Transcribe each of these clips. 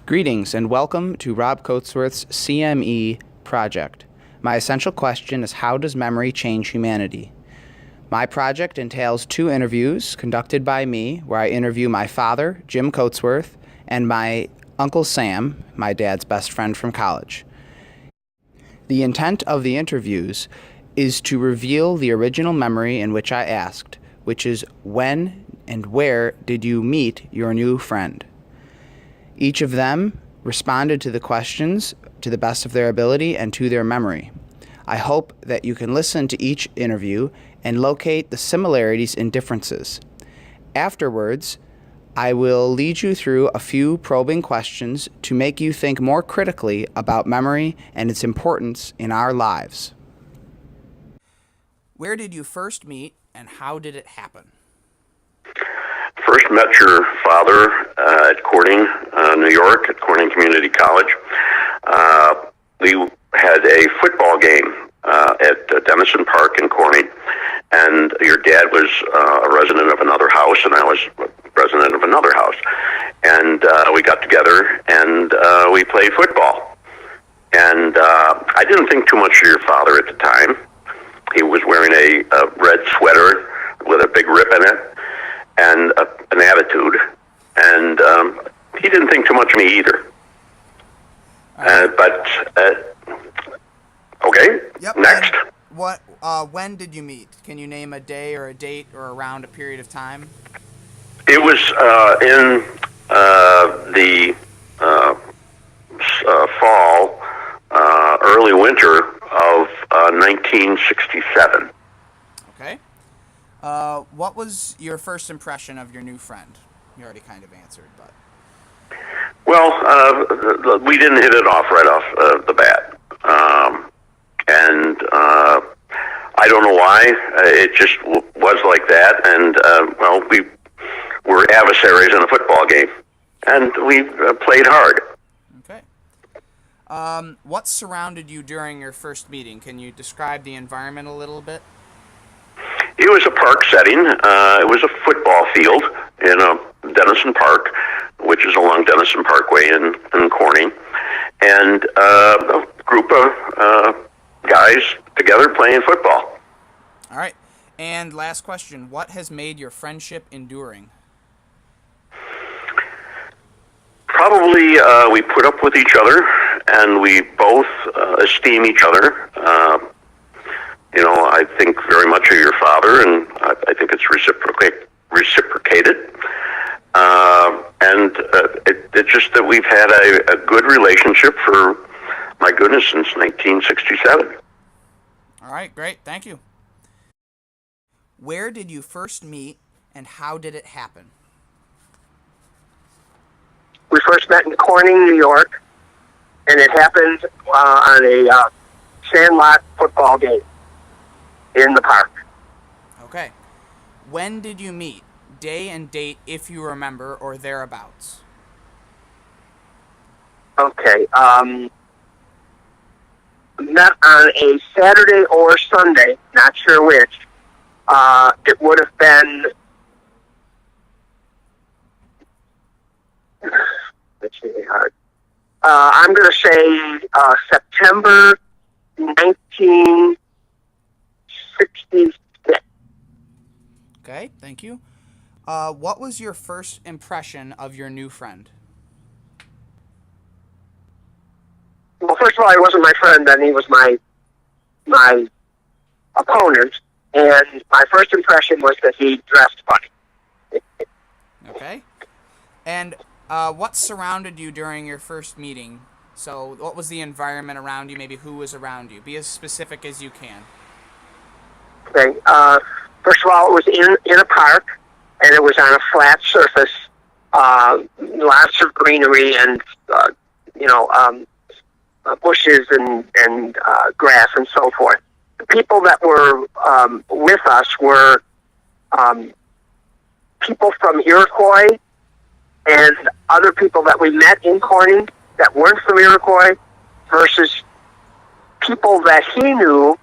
Greetings and welcome to Rob Coatsworth's CME Project. My essential question is, how does memory change humanity? My project entails 2 interviews conducted by me, where I interview my father, Jim Coatsworth, and my Uncle Sam, my dad's best friend from college. The intent of the interviews is to reveal the original memory in which I asked, which is, when and where did you meet your new friend? Each of them responded to the questions to the best of their ability and to their memory. I hope that you can listen to each interview and locate the similarities and differences. Afterwards, I will lead you through a few probing questions to make you think more critically about memory and its importance in our lives. Where did you first meet and how did it happen? First met your father at Corning, New York, at Corning Community College. We had a football game at Denison Park in Corning, and your dad was a resident of another house, and I was a resident of another house. And we got together, and we played football. And I didn't think too much of your father at the time. He was wearing a red sweater with a big rip in it, and an attitude, and he didn't think too much of me either. Okay. Yep. Next. When did you meet? Can you name a day or a date or around a period of time? It was in the fall, early winter of 1967. Okay. What was your first impression of your new friend? You already kind of answered, but... Well, we didn't hit it off right off the bat. And I don't know why. It just was like that. And, we were adversaries in a football game. And we played hard. Okay. What surrounded you during your first meeting? Can you describe the environment a little bit? It was a park setting. It was a football field in Denison Park, which is along Denison Parkway in Corning. And a group of guys together playing football. All right. And last question. What has made your friendship enduring? Probably we put up with each other, and we both esteem each other. I think very much of your father, and I think it's reciprocated. It's just that we've had a good relationship for, my goodness, since 1967. All right, great. Thank you. Where did you first meet, and how did it happen? We first met in Corning, New York, and it happened on a sandlot football game in the park. Okay. When did you meet? Day and date, if you remember, or thereabouts. Okay. Met on a Saturday or Sunday, not sure which. It would have been... That's really hard. I'm going to say September 1966. Okay, thank you. What was your first impression of your new friend? Well, first of all, he wasn't my friend, then he was my opponent, and my first impression was that he dressed funny. Okay. And what surrounded you during your first meeting? So what was the environment around you? Maybe who was around you? Be as specific as you can. Okay. First of all, it was in a park, and it was on a flat surface. Lots of greenery and bushes and grass and so forth. The people that were with us were people from Iroquois and other people that we met in Corning that weren't from Iroquois versus people that he knew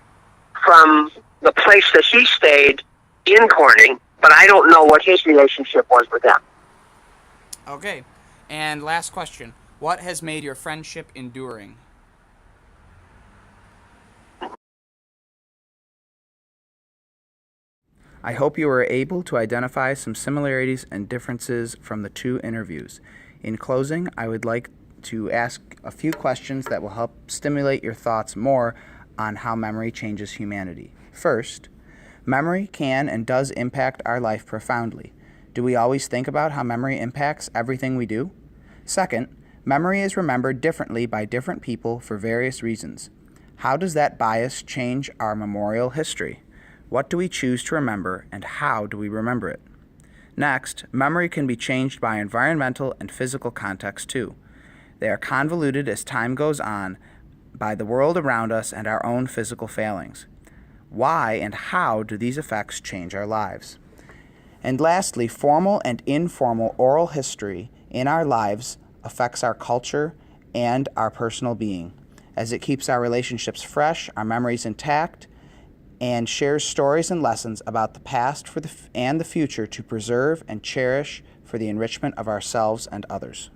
from the place that he stayed in Corning, but I don't know what his relationship was with them. Okay. And last question. What has made your friendship enduring? I hope you were able to identify some similarities and differences from the two interviews. In closing, I would like to ask a few questions that will help stimulate your thoughts more on how memory changes humanity. First, memory can and does impact our life profoundly. Do we always think about how memory impacts everything we do? Second, memory is remembered differently by different people for various reasons. How does that bias change our memorial history? What do we choose to remember, and how do we remember it? Next, memory can be changed by environmental and physical context too. They are convoluted as time goes on by the world around us and our own physical failings. Why and how do these effects change our lives? And lastly, formal and informal oral history in our lives affects our culture and our personal being, as it keeps our relationships fresh, our memories intact, and shares stories and lessons about the past and the future to preserve and cherish for the enrichment of ourselves and others.